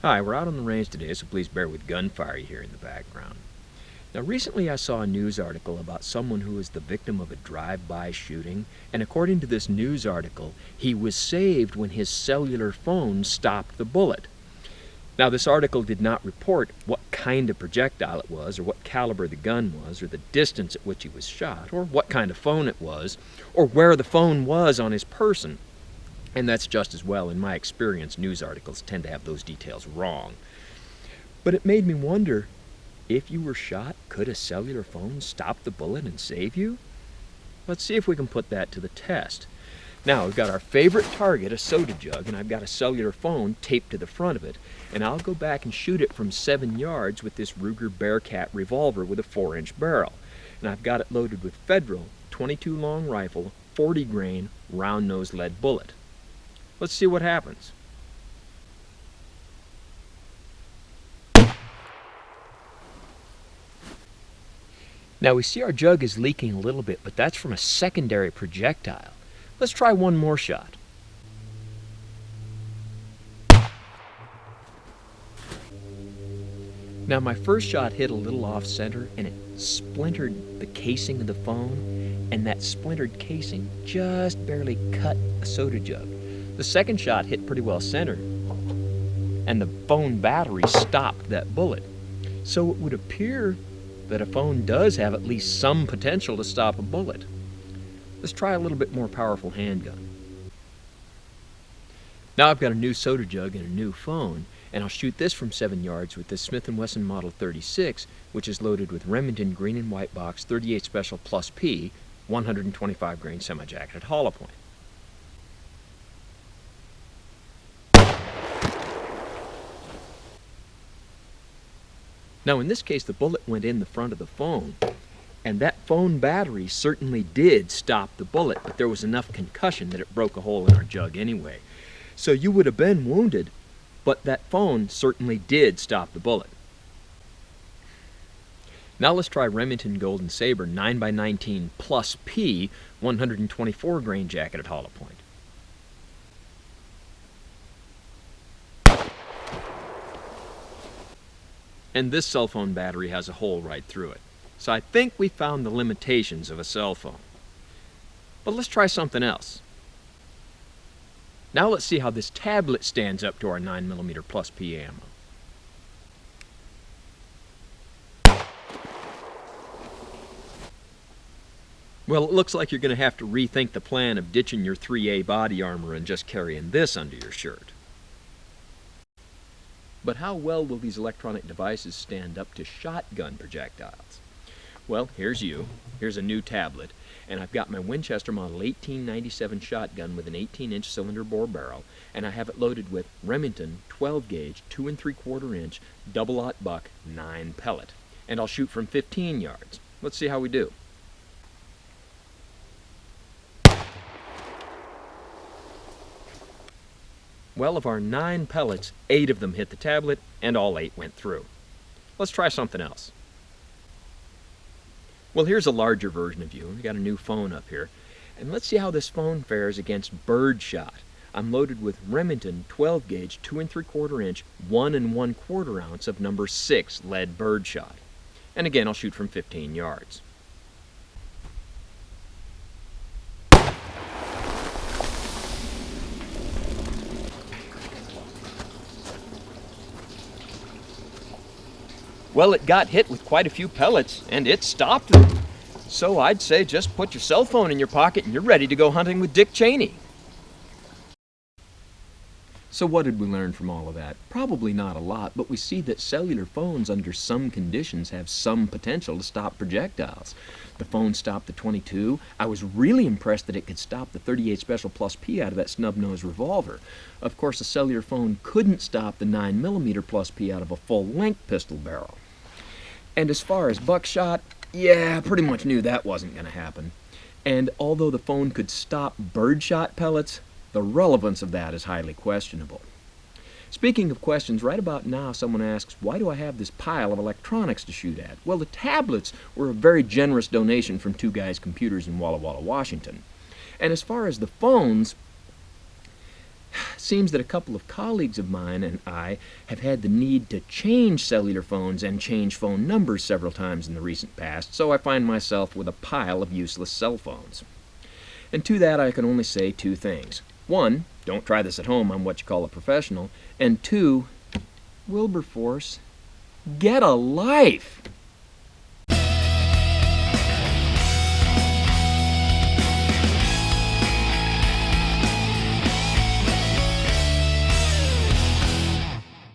Hi, we're out on the range today, so please bear with gunfire you hear in the background. Now, recently I saw a news article about someone who was the victim of a drive-by shooting, and according to this news article, he was saved when his cellular phone stopped the bullet. Now, this article did not report what kind of projectile it was, or what caliber the gun was, or the distance at which he was shot, or what kind of phone it was, or where the phone was on his person. And that's just as well. In my experience, news articles tend to have those details wrong. But it made me wonder, if you were shot, could a cellular phone stop the bullet and save you? Let's see if we can put that to the test. Now, we've got our favorite target, a soda jug, and I've got a cellular phone taped to the front of it, and I'll go back and shoot it from 7 yards with this Ruger Bearcat revolver with a 4-inch barrel. And I've got it loaded with Federal 22 long rifle, 40 grain, round nose lead bullet. Let's see what happens. Now we see our jug is leaking a little bit, but that's from a secondary projectile. Let's try one more shot. Now my first shot hit a little off center and it splintered the casing of the phone, and that splintered casing just barely cut a soda jug. The second shot hit pretty well centered, and the phone battery stopped that bullet. So it would appear that a phone does have at least some potential to stop a bullet. Let's try a little bit more powerful handgun. Now I've got a new soda jug and a new phone, and I'll shoot this from 7 yards with this Smith & Wesson Model 36, which is loaded with Remington green and white box 38 Special Plus P, 125 grain semi-jacketed hollow point. Now in this case, the bullet went in the front of the phone, and that phone battery certainly did stop the bullet, but there was enough concussion that it broke a hole in our jug anyway. So you would have been wounded, but that phone certainly did stop the bullet. Now let's try Remington Golden Saber 9x19 Plus P, 124 grain jacketed hollow point. And this cell phone battery has a hole right through it. So I think we found the limitations of a cell phone. But let's try something else. Now let's see how this tablet stands up to our 9mm Plus P ammo. Well, it looks like you're going to have to rethink the plan of ditching your 3A body armor and just carrying this under your shirt. But how well will these electronic devices stand up to shotgun projectiles? Well, here's a new tablet, and I've got my Winchester Model 1897 shotgun with an 18-inch cylinder bore barrel, and I have it loaded with Remington 12-gauge 2 3/4 inch double-aught buck 9 pellet, and I'll shoot from 15 yards. Let's see how we do. Well, of our 9 pellets, 8 of them hit the tablet, and all 8 went through. Let's try something else. Well, here's a larger version of you. We've got a new phone up here. And let's see how this phone fares against birdshot. I'm loaded with Remington 12-gauge 2 3/4 inch 1 1/4 ounce of number 6 lead birdshot. And again, I'll shoot from 15 yards. Well, it got hit with quite a few pellets, and it stopped them. So I'd say just put your cell phone in your pocket and you're ready to go hunting with Dick Cheney. So what did we learn from all of that? Probably not a lot, but we see that cellular phones under some conditions have some potential to stop projectiles. The phone stopped the 22. I was really impressed that it could stop the 38 Special Plus P out of that snub-nose revolver. Of course, a cellular phone couldn't stop the 9mm Plus P out of a full-length pistol barrel. And as far as buckshot, yeah, I pretty much knew that wasn't going to happen. And although the phone could stop birdshot pellets, the relevance of that is highly questionable. Speaking of questions, right about now someone asks, why do I have this pile of electronics to shoot at? Well, the tablets were a very generous donation from 2 Guys Computers in Walla Walla, Washington. And as far as the phones, seems that a couple of colleagues of mine and I have had the need to change cellular phones and change phone numbers several times in the recent past, so I find myself with a pile of useless cell phones. And to that I can only say two things. One, don't try this at home, I'm what you call a professional. And two, Wilberforce, get a life!